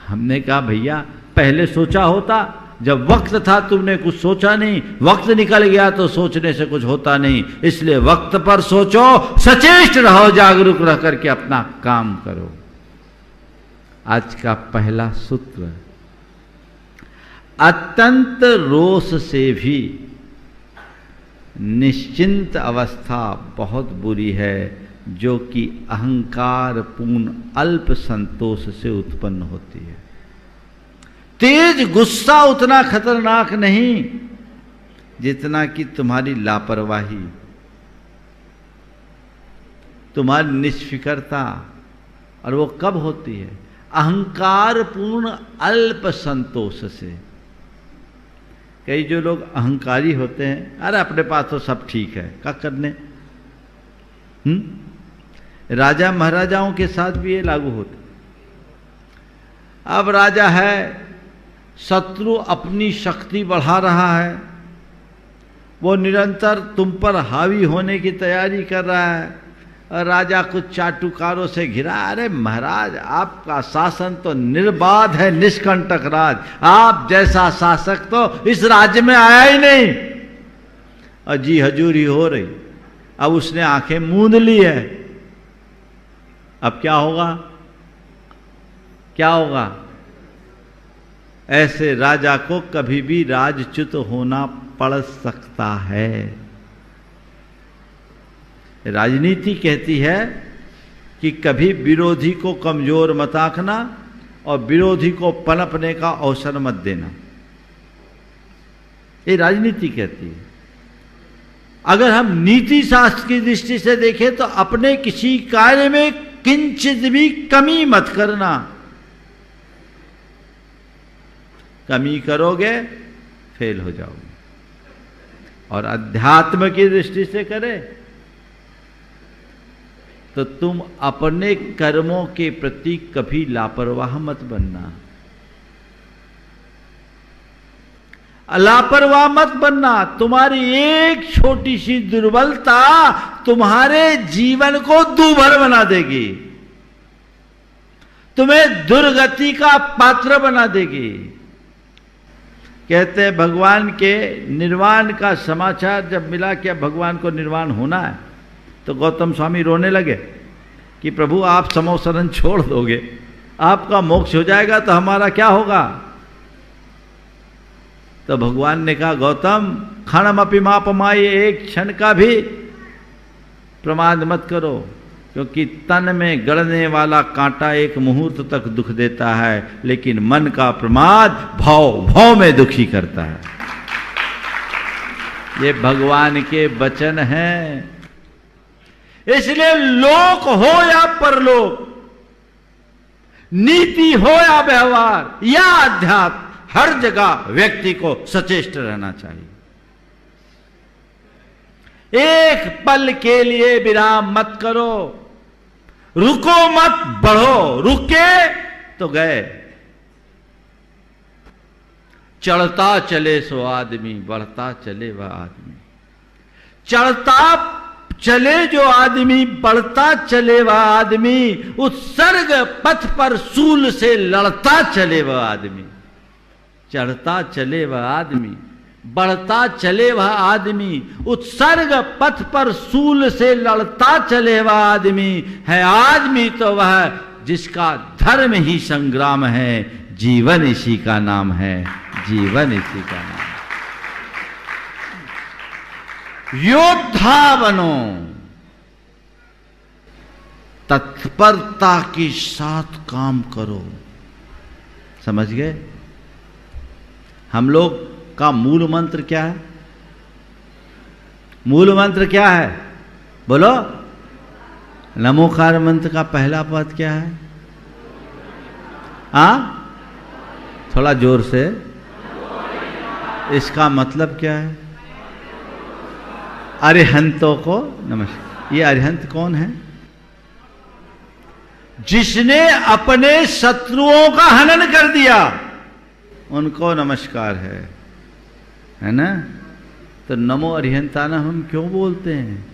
[SPEAKER 5] हमने कहा भैया पहले सोचा होता, जब वक्त था तुमने कुछ सोचा नहीं, वक्त निकल गया तो सोचने से कुछ होता नहीं, इसलिए वक्त पर सोचो, सचेष्ट रहो, जागरूक रह करके अपना काम करो। आज का पहला सूत्र, अत्यंत रोष से भी निश्चिंत अवस्था बहुत बुरी है, जो कि अहंकार पूर्ण अल्प संतोष से उत्पन्न होती है। तेज गुस्सा उतना खतरनाक नहीं जितना कि तुम्हारी लापरवाही, तुम्हारी निष्फिकरता। और वो कब होती है? अहंकार पूर्ण अल्प संतोष से। कई जो लोग अहंकारी होते हैं, अरे अपने पास तो सब ठीक है, क्या करने। राजा महाराजाओं के साथ भी ये लागू होता। अब राजा है, शत्रु अपनी शक्ति बढ़ा रहा है, वो निरंतर तुम पर हावी होने की तैयारी कर रहा है, और राजा कुछ चाटुकारों से घिरा। अरे महाराज, आपका शासन तो निर्बाध है, निष्कंटक राज, आप जैसा शासक तो इस राज्य में आया ही नहीं। और जी हजूरी हो रही। अब उसने आंखें मूंद ली है, अब क्या होगा? क्या होगा? ऐसे राजा को कभी भी राजच्युत होना पड़ सकता है। राजनीति कहती है कि कभी विरोधी को कमजोर मत आंकना और विरोधी को पनपने का अवसर मत देना, ये राजनीति कहती है। अगर हम नीति शास्त्र की दृष्टि से देखें तो अपने किसी कार्य में किंचित भी कमी मत करना। कमी करोगे फेल हो जाओगे। और अध्यात्म की दृष्टि से करें तो तुम अपने कर्मों के प्रति कभी लापरवाह मत बनना। लापरवाह मत बनना। तुम्हारी एक छोटी सी दुर्बलता तुम्हारे जीवन को दूभर बना देगी, तुम्हें दुर्गति का पात्र बना देगी। कहते हैं भगवान के निर्वाण का समाचार जब मिला कि अब भगवान को निर्वाण होना है, तो गौतम स्वामी रोने लगे कि प्रभु आप समोसरण छोड़ दोगे, आपका मोक्ष हो जाएगा तो हमारा क्या होगा। तो भगवान ने कहा गौतम क्षणमपि मापमाय, एक क्षण का भी प्रमाद मत करो, क्योंकि तन में गड़ने वाला कांटा एक मुहूर्त तक दुख देता है, लेकिन मन का प्रमाद भाव भाव में दुखी करता है। ये भगवान के वचन हैं। इसलिए लोक हो या परलोक, नीति हो या व्यवहार या अध्यात्म, हर जगह व्यक्ति को सचेष्ट रहना चाहिए। एक पल के लिए विराम मत करो, रुको मत, बढ़ो। रुके तो गए, चढ़ता चले सो आदमी, बढ़ता चले वह आदमी। चढ़ता चले जो आदमी, बढ़ता चले वह आदमी, उत्सर्ग पथ पर सूल से लड़ता चले वह आदमी। चढ़ता चले वह आदमी, बढ़ता चले वह आदमी, उत्सर्ग पथ पर सूल से लड़ता चले वह आदमी। है आदमी तो वह जिसका धर्म ही संग्राम है, जीवन इसी का नाम है, जीवन इसी का नाम है। योद्धा बनो, तत्परता के साथ काम करो। समझ गए? हम लोग का मूल मंत्र क्या है? मूल मंत्र क्या है? बोलो। नमोकार मंत्र का पहला पद क्या है? थोड़ा जोर से। इसका मतलब क्या है? अरिहंतों को नमस्कार। ये अरिहंत कौन है? जिसने अपने शत्रुओं का हनन कर दिया, उनको नमस्कार है ना? तो नमो अरिहंताना हम क्यों बोलते हैं?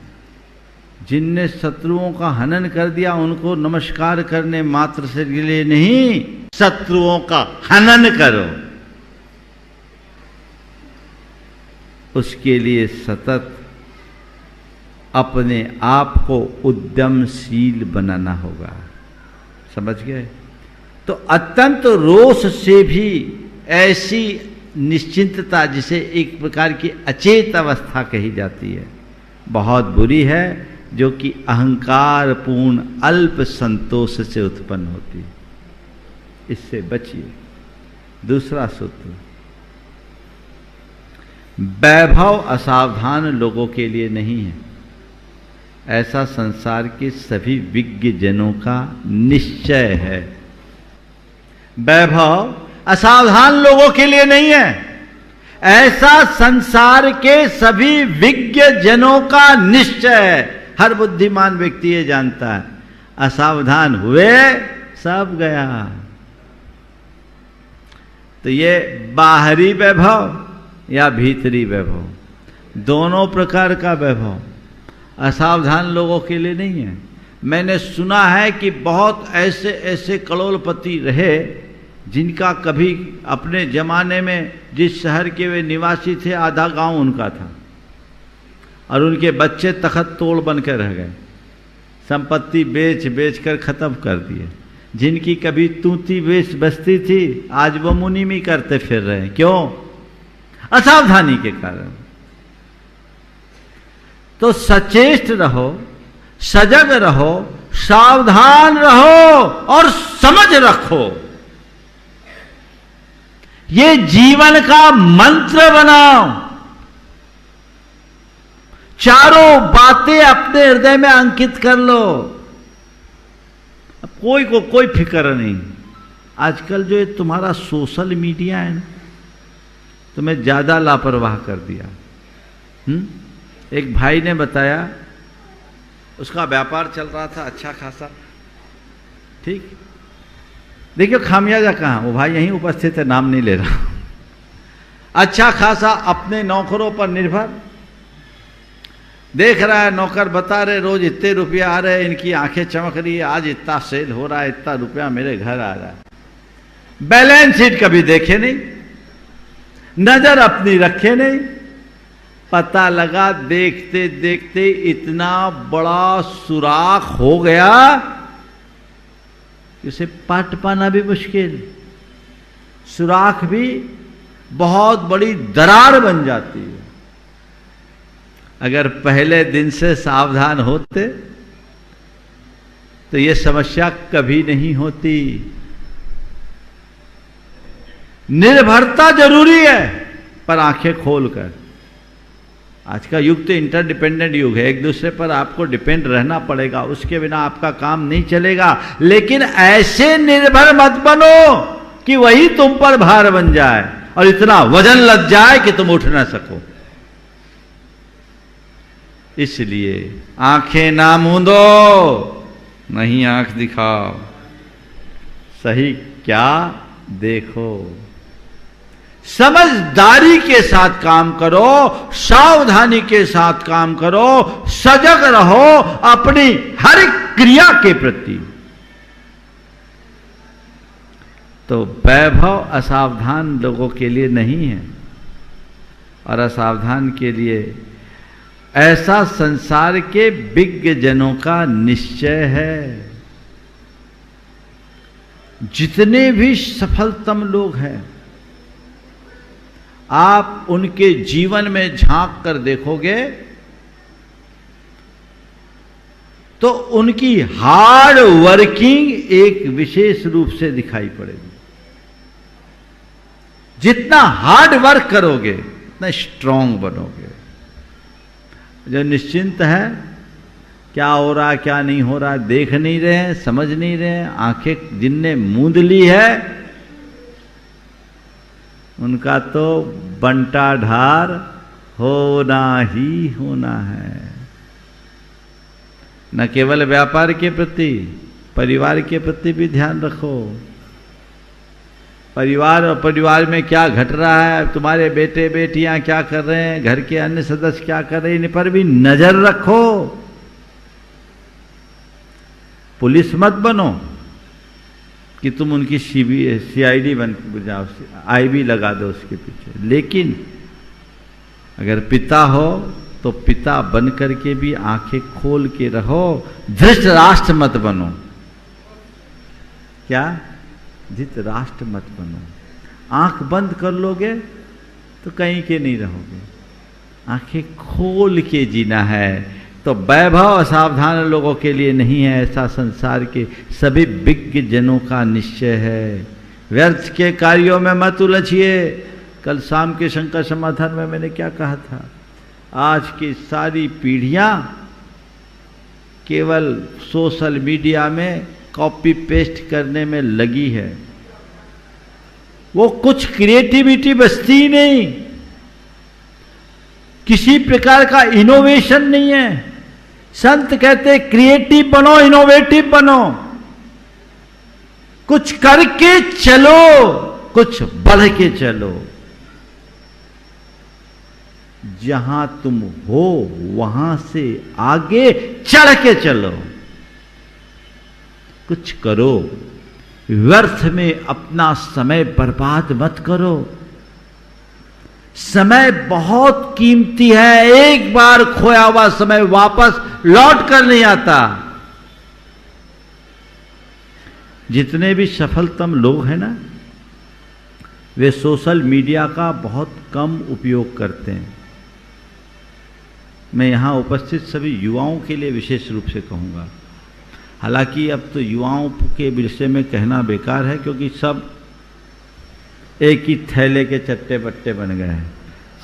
[SPEAKER 5] जिनने शत्रुओं का हनन कर दिया उनको नमस्कार करने मात्र से लिए नहीं, शत्रुओं का हनन करो, उसके लिए सतत अपने आप को उद्यमशील बनाना होगा। समझ गए? तो अत्यंत रोष से भी ऐसी निश्चिंतता, जिसे एक प्रकार की अचेत अवस्था कही जाती है, बहुत बुरी है, जो कि अहंकार पूर्ण अल्प संतोष से उत्पन्न होती है। इससे बचिए। दूसरा सूत्र, वैभव असावधान लोगों के लिए नहीं है, ऐसा संसार के सभी विज्ञ जनों का निश्चय है। वैभव असावधान लोगों के लिए नहीं है, ऐसा संसार के सभी विज्ञ जनों का निश्चय है। हर बुद्धिमान व्यक्ति ये जानता है, असावधान हुए सब गया। तो ये बाहरी वैभव या भीतरी वैभव, दोनों प्रकार का वैभव असावधान लोगों के लिए नहीं है। मैंने सुना है कि बहुत ऐसे ऐसे करोड़पति रहे जिनका कभी अपने जमाने में जिस शहर के वे निवासी थे, आधा गांव उनका था, और उनके बच्चे तखत तोड़ बनकर रह गए, संपत्ति बेच बेच कर खत्म कर दिए। जिनकी कभी तूती बेच बसती थी, आज वो मुनिमी करते फिर रहे हैं। क्यों? असावधानी के कारण। तो सचेत रहो, सजग रहो, सावधान रहो और समझ रखो। ये जीवन का मंत्र बनाओ। चारों बातें अपने हृदय में अंकित कर लो। अब कोई को कोई फिक्र नहीं। आजकल जो ये तुम्हारा सोशल मीडिया है ना, तुम्हें ज्यादा लापरवाह कर दिया। एक भाई ने बताया, उसका व्यापार चल रहा था अच्छा खासा, ठीक। देखियो खामियाजा कहाँ, वो भाई यहीं उपस्थित है, नाम नहीं ले रहा। अच्छा खासा अपने नौकरों पर निर्भर, देख रहा है नौकर बता रहे रोज इतने रुपया आ रहे हैं, इनकी आंखें चमक रही है, आज इतना सेल हो रहा है, इतना रुपया मेरे घर आ रहा है। बैलेंस शीट कभी देखे नहीं, नजर अपनी रखे नहीं। पता लगा देखते देखते इतना बड़ा सुराख हो गया, उसे पाट पाना भी मुश्किल, सुराख भी बहुत बड़ी दरार बन जाती है। अगर पहले दिन से सावधान होते तो यह समस्या कभी नहीं होती। निर्भरता जरूरी है, पर आंखें खोलकर। आज का युग तो इंटरडिपेंडेंट युग है, एक दूसरे पर आपको डिपेंड रहना पड़ेगा, उसके बिना आपका काम नहीं चलेगा। लेकिन ऐसे निर्भर मत बनो कि वही तुम पर भार बन जाए और इतना वजन लग जाए कि तुम उठ ना सको। इसलिए आंखें ना मूंदो, नहीं आंख दिखाओ, सही क्या देखो, समझदारी के साथ काम करो, सावधानी के साथ काम करो, सजग रहो अपनी हर क्रिया के प्रति। तो वैभव असावधान लोगों के लिए नहीं है, और असावधान के लिए ऐसा संसार के विज्ञ जनों का निश्चय है। जितने भी सफलतम लोग हैं, आप उनके जीवन में झांक कर देखोगे तो उनकी हार्ड वर्किंग एक विशेष रूप से दिखाई पड़ेगी। जितना हार्ड वर्क करोगे उतना स्ट्रांग बनोगे। जो निश्चिंत है, क्या हो रहा क्या नहीं हो रहा देख नहीं रहे हैं, समझ नहीं रहे हैं, आंखें जिनने मूंद ली है उनका तो बंटा ढार होना ही होना है। न केवल व्यापार के प्रति, परिवार के प्रति भी ध्यान रखो। परिवार और परिवार में क्या घट रहा है, तुम्हारे बेटे बेटियां क्या कर रहे हैं, घर के अन्य सदस्य क्या कर रहे हैं, इन पर भी नजर रखो। पुलिस मत बनो कि तुम उनकी CID बन जाओ, IB लगा दो उसके पीछे। लेकिन अगर पिता हो तो पिता बन करके भी आंखें खोल के रहो। धृतराष्ट्र मत बनो। क्या? धृतराष्ट्र मत बनो। आंख बंद कर लोगे तो कहीं के नहीं रहोगे। आंखें खोल के जीना है। तो वैभव असावधान लोगों के लिए नहीं है, ऐसा संसार के सभी विज्ञ जनों का निश्चय है। व्यर्थ के कार्यों में मत उलझिए। कल शाम के शंकर समाधान में मैंने क्या कहा था? आज की सारी पीढ़ियां केवल सोशल मीडिया में कॉपी पेस्ट करने में लगी है। वो कुछ क्रिएटिविटी बचती ही नहीं, किसी प्रकार का इनोवेशन नहीं है। संत कहते क्रिएटिव बनो, इनोवेटिव बनो, कुछ करके चलो, कुछ बढ़ के चलो। जहां तुम हो वहां से आगे चढ़ के चलो, कुछ करो। व्यर्थ में अपना समय बर्बाद मत करो। समय बहुत कीमती है। एक बार खोया हुआ समय वापस लौट कर नहीं आता। जितने भी सफलतम लोग हैं ना, वे सोशल मीडिया का बहुत कम उपयोग करते हैं। मैं यहां उपस्थित सभी युवाओं के लिए विशेष रूप से कहूंगा। हालांकि अब तो युवाओं के विषय में कहना बेकार है, क्योंकि सब एक ही थैले के चट्टे बट्टे बन गए हैं।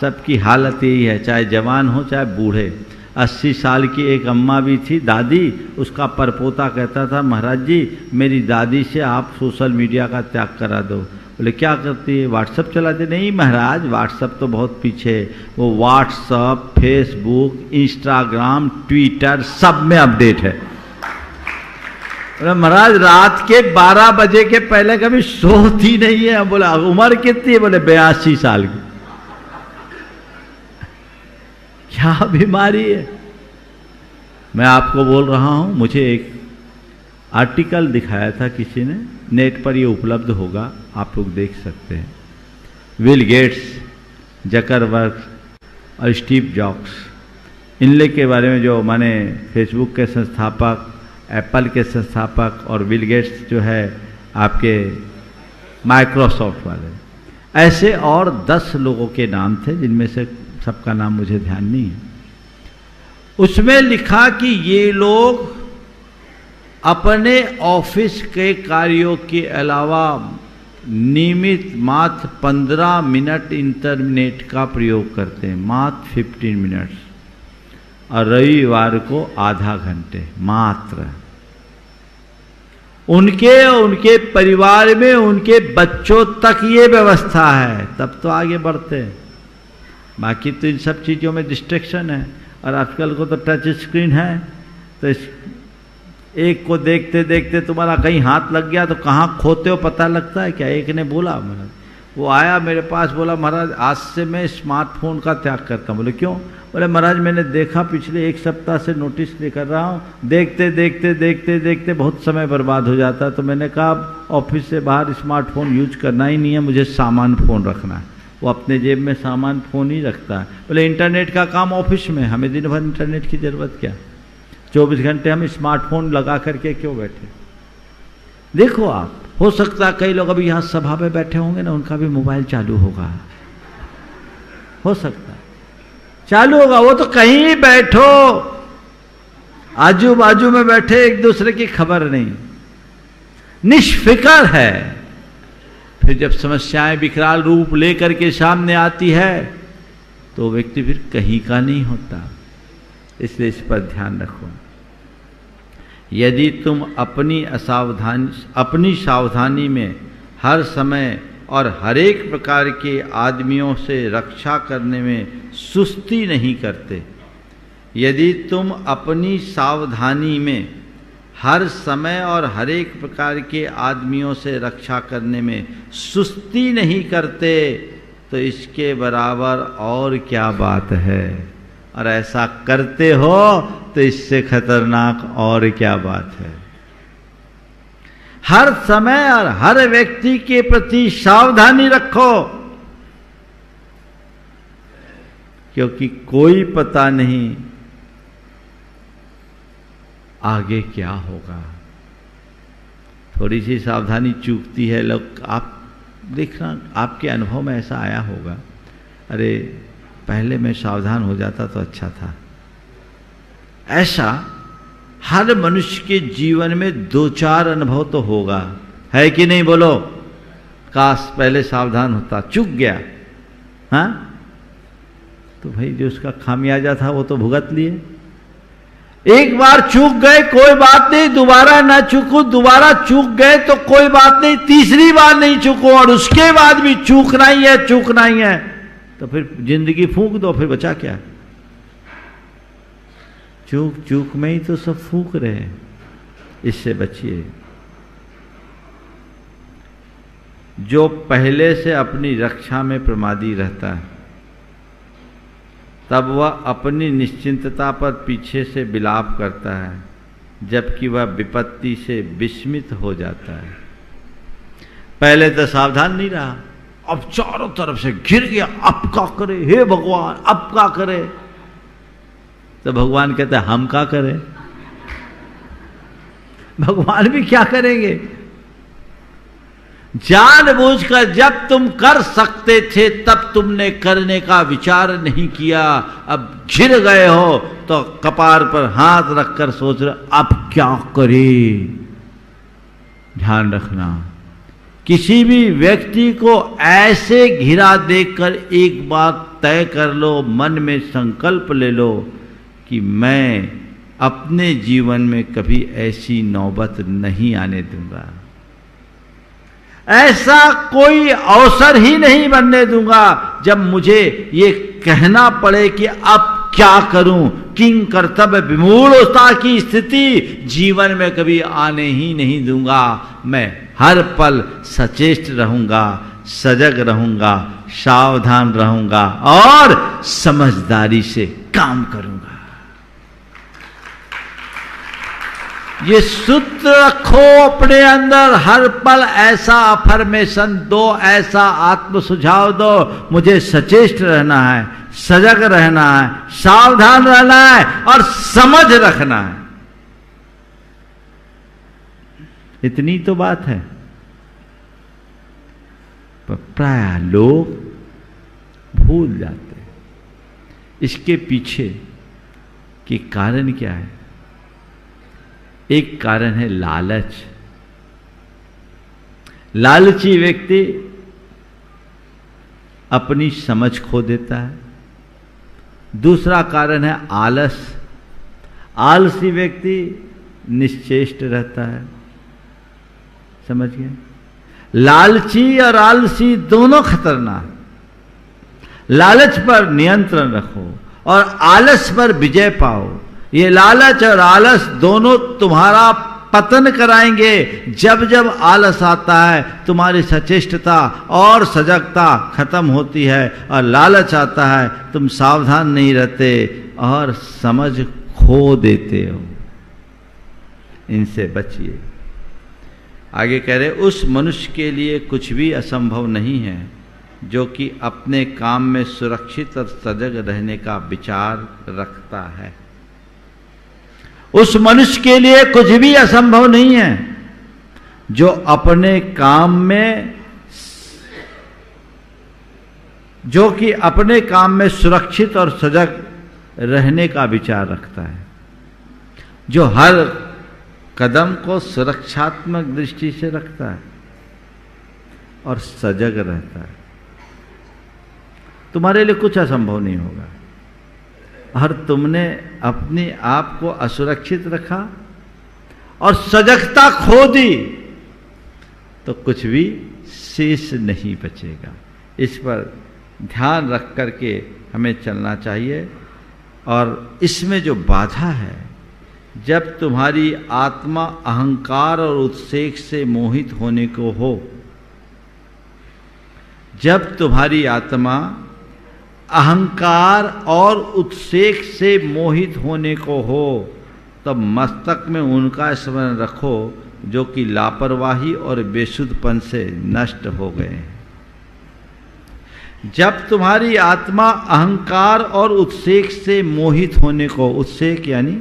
[SPEAKER 5] सबकी हालत यही है, चाहे जवान हो चाहे बूढ़े। 80 साल की एक अम्मा भी थी, दादी, उसका परपोता कहता था, महाराज जी मेरी दादी से आप सोशल मीडिया का त्याग करा दो। बोले क्या करती है? व्हाट्सअप चलाते? नहीं महाराज, व्हाट्सअप तो बहुत पीछे है। वो व्हाट्सअप, फेसबुक, इंस्टाग्राम, ट्विटर सब में अपडेट है। महाराज रात के 12 बजे के पहले कभी सोती नहीं है। बोला उम्र कितनी है? बोले 82 साल की। क्या बीमारी है? मैं आपको बोल रहा हूं, मुझे एक आर्टिकल दिखाया था किसी ने, नेट पर ये उपलब्ध होगा, आप लोग देख सकते हैं। बिल गेट्स, जकरबर्ग और स्टीव जॉब्स, इनले के बारे में, जो माने फेसबुक के संस्थापक, एप्पल के संस्थापक, और बिल गेट्स जो है आपके माइक्रोसॉफ्ट वाले, ऐसे और 10 लोगों के नाम थे, जिनमें से सबका नाम मुझे ध्यान नहीं है। उसमें लिखा कि ये लोग अपने ऑफिस के कार्यों के अलावा नियमित मात्र 15 मिनट इंटरनेट का प्रयोग करते हैं, मात्र 15 मिनट्स, और रविवार को आधा घंटे मात्र। उनके परिवार में उनके बच्चों तक ये व्यवस्था है, तब तो आगे बढ़ते हैं। बाकी तो इन सब चीज़ों में डिस्ट्रैक्शन है। और आजकल को तो टच स्क्रीन है, तो इस एक को देखते देखते तुम्हारा कहीं हाथ लग गया तो कहाँ खोते हो पता लगता है क्या? एक ने बोला, वो आया मेरे पास, बोला महाराज आज से मैं स्मार्टफोन का त्याग करता हूँ। बोले क्यों? बोले महाराज मैंने देखा पिछले 1 सप्ताह से नोटिस लेकर रहा हूँ, देखते देखते देखते देखते बहुत समय बर्बाद हो जाता है। तो मैंने कहा ऑफिस से बाहर स्मार्टफोन यूज करना ही नहीं है, मुझे सामान फ़ोन रखना है। वो अपने जेब में सामान फ़ोन ही रखता है। बोले इंटरनेट का काम ऑफिस में, हमें दिन भर इंटरनेट की ज़रूरत क्या? 24 घंटे हम स्मार्टफोन लगा करके क्यों बैठे? देखो आप, हो सकता है कई लोग अभी यहाँ सभा में बैठे होंगे ना, उनका भी मोबाइल चालू होगा, हो सकता है चालू होगा। वो तो कहीं बैठो, आजू बाजू में बैठे, एक दूसरे की खबर नहीं, निष्फिकर है। फिर जब समस्याएं विकराल रूप लेकर के सामने आती है तो व्यक्ति फिर कहीं का नहीं होता। इसलिए इस पर ध्यान रखो। यदि तुम अपनी सावधानी में हर समय और हर एक प्रकार के आदमियों से रक्षा करने में सुस्ती नहीं करते, यदि तुम अपनी सावधानी में हर समय और हर एक प्रकार के आदमियों से रक्षा करने में सुस्ती नहीं करते, तो इसके बराबर और क्या बात है। और ऐसा करते हो तो इससे खतरनाक और क्या बात है। हर समय और हर व्यक्ति के प्रति सावधानी रखो, क्योंकि कोई पता नहीं आगे क्या होगा। थोड़ी सी सावधानी चूकती है लोग, आप देखना आपके अनुभव में ऐसा आया होगा, अरे पहले मैं सावधान हो जाता तो अच्छा था। ऐसा हर मनुष्य के जीवन में 2-4 अनुभव तो होगा, है कि नहीं? बोलो, काश पहले सावधान होता, चूक गया, हाँ तो भाई जो उसका खामियाजा था वो तो भुगत लिए। एक बार चूक गए कोई बात नहीं, दोबारा ना चूको, दोबारा चूक गए तो कोई बात नहीं, तीसरी बार नहीं चूको और उसके बाद भी चूकना ही है, चूकना ही है, तो फिर जिंदगी फूंक दो, फिर बचा क्या? चूक चूक में ही तो सब फूंक रहे। इससे बचिए। जो पहले से अपनी रक्षा में प्रमादी रहता है, तब वह अपनी निश्चिंतता पर पीछे से विलाप करता है, जबकि वह विपत्ति से विस्मित हो जाता है। पहले तो सावधान नहीं रहा, अब चारों तरफ से घिर गया, अब क्या करे हे भगवान, अब क्या करे? तो भगवान कहते हैं हम क्या करें? भगवान भी क्या करेंगे? जानबूझकर जब तुम कर सकते थे तब तुमने करने का विचार नहीं किया, अब घिर गए हो तो कपार पर हाथ रखकर सोच रहे अब क्या करें। ध्यान रखना, किसी भी व्यक्ति को ऐसे घिरा देखकर एक बात तय कर लो, मन में संकल्प ले लो कि मैं अपने जीवन में कभी ऐसी नौबत नहीं आने दूंगा, ऐसा कोई अवसर ही नहीं बनने दूंगा जब मुझे ये कहना पड़े कि अब क्या करूं। किंग कर्तव्य विमूढ़ता की स्थिति जीवन में कभी आने ही नहीं दूंगा। मैं हर पल सचेष्ट रहूंगा, सजग रहूंगा, सावधान रहूंगा और समझदारी से काम करूंगा। ये सूत्र रखो अपने अंदर, हर पल ऐसा अफर्मेशन दो, ऐसा आत्म सुझाव दो, मुझे सचेष्ट रहना है, सजग रहना है, सावधान रहना है और समझ रखना है। इतनी तो बात है, पर प्राय लोग भूल जाते हैं। इसके पीछे के कारण क्या है? एक कारण है लालच। लालची व्यक्ति अपनी समझ खो देता है। दूसरा कारण है आलस। आलसी व्यक्ति निश्चेष्ट रहता है। समझ गए? लालची और आलसी दोनों खतरनाक। लालच पर नियंत्रण रखो और आलस पर विजय पाओ। ये लालच और आलस दोनों तुम्हारा पतन कराएंगे। जब जब आलस आता है तुम्हारी सचेष्टता और सजगता खत्म होती है, और लालच आता है तुम सावधान नहीं रहते और समझ खो देते हो। इनसे बचिए। आगे कह रहे, उस मनुष्य के लिए कुछ भी असंभव नहीं है जो कि अपने काम में सुरक्षित और सजग रहने का विचार रखता है। उस मनुष्य के लिए कुछ भी असंभव नहीं है जो अपने काम में, जो कि अपने काम में सुरक्षित और सजग रहने का विचार रखता है, जो हर कदम को सुरक्षात्मक दृष्टि से रखता है और सजग रहता है। तुम्हारे लिए कुछ असंभव नहीं होगा। और तुमने अपने आप को असुरक्षित रखा और सजगता खो दी तो कुछ भी शेष नहीं बचेगा। इस पर ध्यान रख करके हमें चलना चाहिए। और इसमें जो बाधा है, जब तुम्हारी आत्मा अहंकार और उत्सेक से मोहित होने को हो, जब तुम्हारी आत्मा अहंकार और उत्सेक से मोहित होने को हो, तब मस्तक में उनका स्मरण रखो जो कि लापरवाही और बेसुधपन से नष्ट हो गए हैं। जब तुम्हारी आत्मा अहंकार और उत्सेक से मोहित होने को, उत्सेक यानी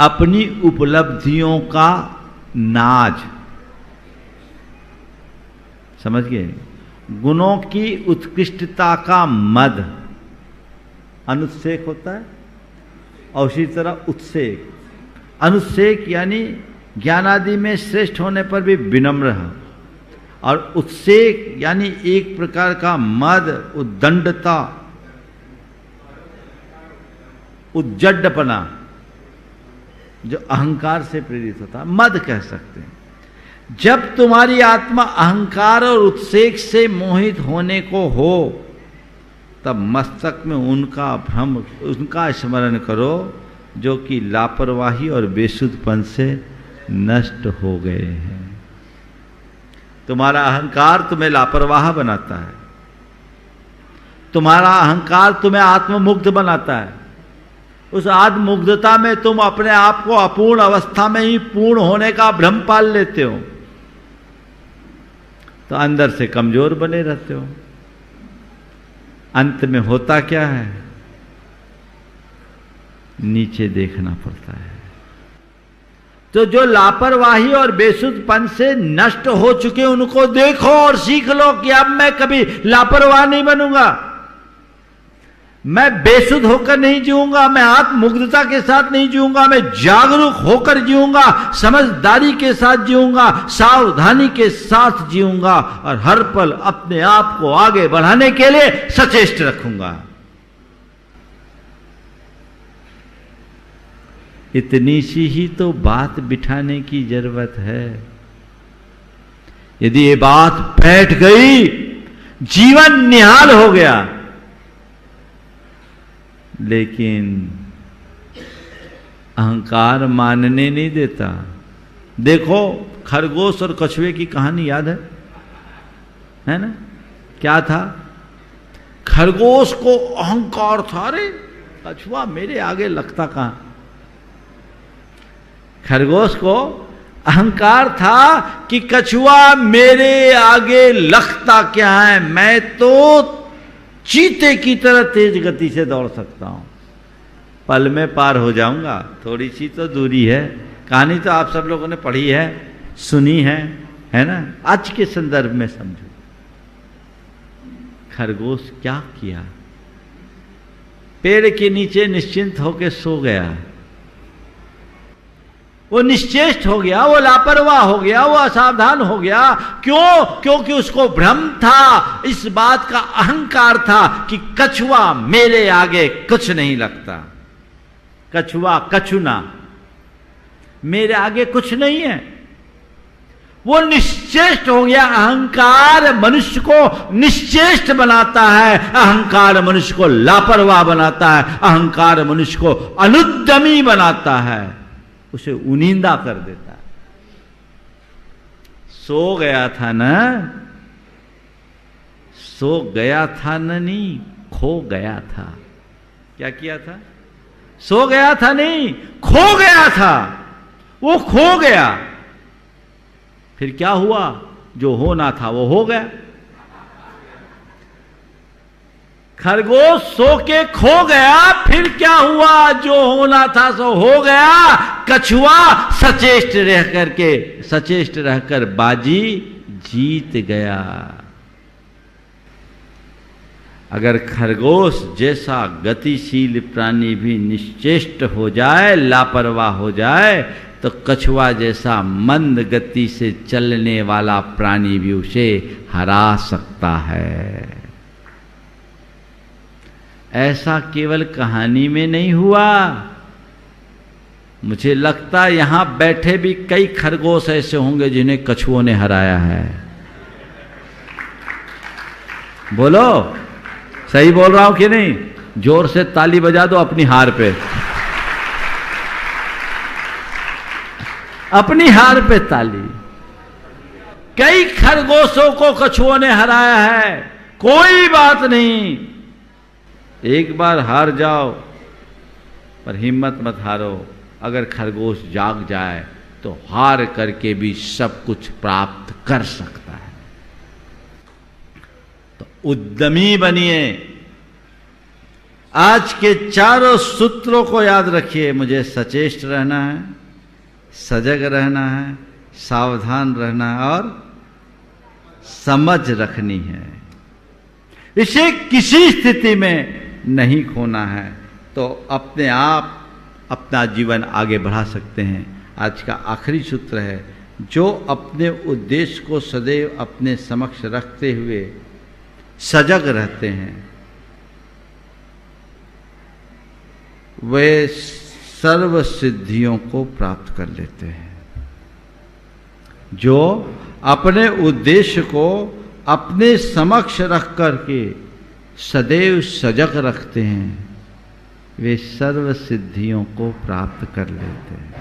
[SPEAKER 5] अपनी उपलब्धियों का नाज, समझ गए, गुणों की उत्कृष्टता का मद अनुत्सेक होता है, और उसी तरह उत्सेक, अनुत्सेक यानी ज्ञान आदि में श्रेष्ठ होने पर भी विनम्र है, और उत्सेक यानी एक प्रकार का मद, उद्दंडता, उज्जडपना जो अहंकार से प्रेरित होता है, मद कह सकते हैं। जब तुम्हारी आत्मा अहंकार और उत्सेक से मोहित होने को हो, तब मस्तक में उनका भ्रम, उनका स्मरण करो जो कि लापरवाही और बेसुधपन से नष्ट हो गए हैं। तुम्हारा अहंकार तुम्हें लापरवाह बनाता है, तुम्हारा अहंकार तुम्हें आत्ममुग्ध बनाता है। उस आत्ममुग्धता में तुम अपने आप को अपूर्ण अवस्था में ही पूर्ण होने का भ्रम पाल लेते हो, तो अंदर से कमजोर बने रहते हो। अंत में होता क्या है, नीचे देखना पड़ता है। तो जो लापरवाही और बेसुधपन से नष्ट हो चुके उनको देखो और सीख लो कि अब मैं कभी लापरवाह नहीं बनूंगा, मैं बेसुध होकर नहीं जीऊंगा, मैं आत्ममुग्धता के साथ नहीं जीऊंगा, मैं जागरूक होकर जीऊंगा, समझदारी के साथ जीऊंगा, सावधानी के साथ जीऊंगा, और हर पल अपने आप को आगे बढ़ाने के लिए सचेष्ट रखूंगा। इतनी सी ही तो बात बिठाने की जरूरत है। यदि ये बात बैठ गई, जीवन निहाल हो गया। लेकिन अहंकार मानने नहीं देता। देखो खरगोश और कछुए की कहानी याद है ना? क्या था? खरगोश को अहंकार था, अरे कछुआ मेरे आगे लगता कहां। खरगोश को अहंकार था कि कछुआ मेरे आगे लगता क्या है, मैं तो चीते की तरह तेज गति से दौड़ सकता हूं, पल में पार हो जाऊंगा। थोड़ी सी तो दूरी है। कहानी तो आप सब लोगों ने पढ़ी है, सुनी है ना? आज के संदर्भ में समझो। खरगोश क्या किया? पेड़ के नीचे निश्चिंत होकर सो गया। वो निश्चेष्ट हो गया, वो लापरवाह हो गया, वो असावधान हो गया। क्यों? क्योंकि उसको भ्रम था, इस बात का अहंकार था कि कछुआ मेरे आगे कुछ नहीं लगता, कछुआ कछुना मेरे आगे कुछ नहीं है। वो निश्चेष्ट हो गया। अहंकार मनुष्य को निश्चेष्ट बनाता है, अहंकार मनुष्य को लापरवाह बनाता है, अहंकार मनुष्य को अनुद्यमी बनाता है। उसे उनींदा कर देता है। सो गया था ना, सो गया था ना, नहीं खो गया था। क्या किया था? सो गया था नहीं, खो गया था। वो खो गया, फिर क्या हुआ? जो होना था वो हो गया। खरगोश सो के खो गया, फिर क्या हुआ? जो होना था सो हो गया। कछुआ सचेष्ट रहकर बाजी जीत गया। अगर खरगोश जैसा गतिशील प्राणी भी निश्चेष्ट हो जाए, लापरवाह हो जाए, तो कछुआ जैसा मंद गति से चलने वाला प्राणी भी उसे हरा सकता है। ऐसा केवल कहानी में नहीं हुआ, मुझे लगता है यहां बैठे भी कई खरगोश ऐसे होंगे जिन्हें कछुओं ने हराया है। बोलो, सही बोल रहा हूं कि नहीं? जोर से ताली बजा दो अपनी हार पे, अपनी हार पे ताली। कई खरगोशों को कछुओं ने हराया है, कोई बात नहीं। एक बार हार जाओ, पर हिम्मत मत हारो। अगर खरगोश जाग जाए तो हार करके भी सब कुछ प्राप्त कर सकता है। तो उद्यमी बनिए। आज के चारों सूत्रों को याद रखिए। मुझे सचेष्ट रहना है, सजग रहना है, सावधान रहना है और समझ रखनी है। इसे किसी स्थिति में नहीं खोना है, तो अपने आप अपना जीवन आगे बढ़ा सकते हैं। आज का आखिरी सूत्र है, जो अपने उद्देश्य को सदैव अपने समक्ष रखते हुए सजग रहते हैं, वे सर्व सिद्धियों को प्राप्त कर लेते हैं। जो अपने उद्देश्य को अपने समक्ष रख करके सदैव सजग रखते हैं, वे सर्व सिद्धियों को प्राप्त कर लेते हैं।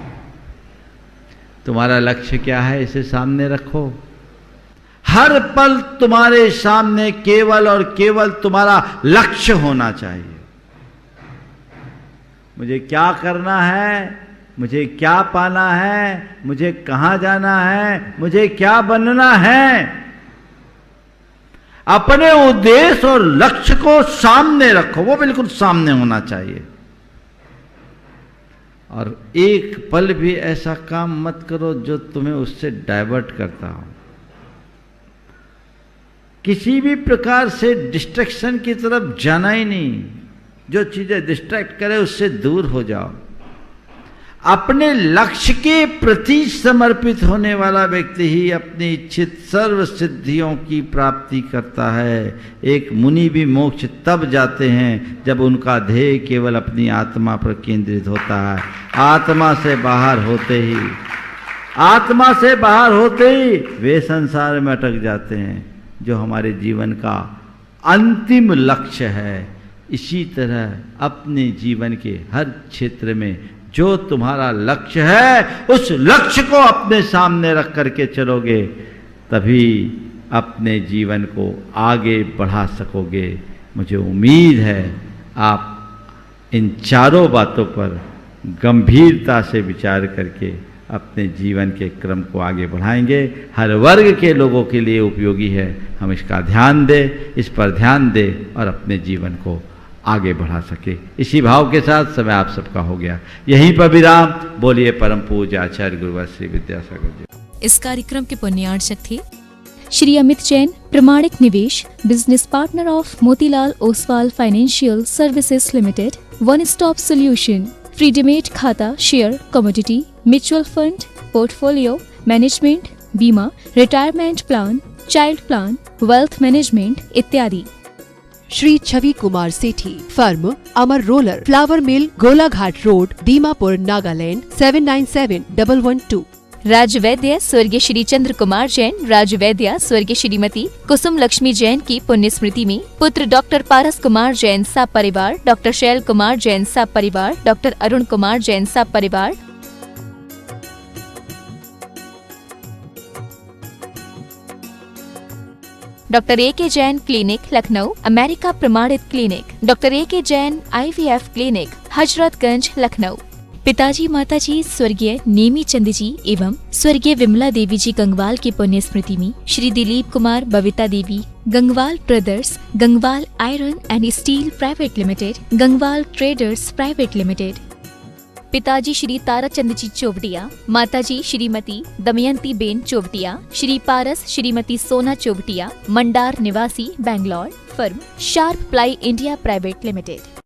[SPEAKER 5] तुम्हारा लक्ष्य क्या है, इसे सामने रखो। हर पल तुम्हारे सामने केवल और केवल तुम्हारा लक्ष्य होना चाहिए। मुझे क्या करना है, मुझे क्या पाना है, मुझे कहां जाना है, मुझे क्या बनना है। अपने उद्देश्य और लक्ष्य को सामने रखो, वो बिल्कुल सामने होना चाहिए। और एक पल भी ऐसा काम मत करो जो तुम्हें उससे डाइवर्ट करता हो। किसी भी प्रकार से डिस्ट्रैक्शन की तरफ जाना ही नहीं। जो चीजें डिस्ट्रैक्ट करे उससे दूर हो जाओ। अपने लक्ष्य के प्रति समर्पित होने वाला व्यक्ति ही अपनी इच्छित सर्व सिद्धियों की प्राप्ति करता है। एक मुनि भी मोक्ष तब जाते हैं जब उनका ध्येय केवल अपनी आत्मा पर केंद्रित होता है। आत्मा से बाहर होते ही वे संसार में अटक जाते हैं, जो हमारे जीवन का अंतिम लक्ष्य है। इसी तरह अपने जीवन के हर क्षेत्र में जो तुम्हारा लक्ष्य है, उस लक्ष्य को अपने सामने रख करके चलोगे, तभी अपने जीवन को आगे बढ़ा सकोगे। मुझे उम्मीद है आप इन चारों बातों पर गंभीरता से विचार करके अपने जीवन के क्रम को आगे बढ़ाएंगे। हर वर्ग के लोगों के लिए उपयोगी है। हम इसका ध्यान दें, इस पर ध्यान दें और अपने जीवन को आगे बढ़ा सके। इसी भाव के साथ समय आप सबका हो गया। यहीं पर विराम। बोलिए परम पूज्य आचार्य गुरुवर श्री विद्यासागर जी।
[SPEAKER 2] इस कार्यक्रम के पुण्यार्चक थे Shri Amit Jain, Pramanik Nivesh, business partner of Motilal Oswal financial services limited, one stop solution, free demat खाता, share, commodity, mutual fund, portfolio management, बीमा, retirement plan, child plan, wealth management इत्यादि।
[SPEAKER 3] Shri Chhavi Kumar Sethi, firm Amar roller, flower mill, Golaghat road, Dimapur, Nagaland 797112।
[SPEAKER 2] राजवैद्य स्वर्गीय श्री चंद्र कुमार जैन, राजवैद्य स्वर्गीय श्रीमती कुसुम लक्ष्मी जैन की पुण्य स्मृति में पुत्र डॉक्टर पारस कुमार जैन सा परिवार, डॉक्टर शैल कुमार जैन सा परिवार, डॉक्टर अरुण कुमार जैन सा परिवार, डॉक्टर ए के जैन क्लिनिक लखनऊ अमेरिका प्रमाणित क्लिनिक, डॉक्टर ए के जैन IVF क्लिनिक हजरतगंज लखनऊ। पिताजी माताजी स्वर्गीय नेमी चंद जी एवं स्वर्गीय विमला देवी जी गंगवाल की पुण्य स्मृति में Shri Dilip Kumar Babita Devi, Gangwal brothers, Gangwal iron and steel private limited, Gangwal traders private limited. पिताजी श्री ताराचंद जी चोवटिया, माताजी श्रीमती दमयंती बेन चोवटिया, श्री पारस श्रीमती सोना चोवटिया, मंडार निवासी, Bangalore. Firm sharp ply India private limited.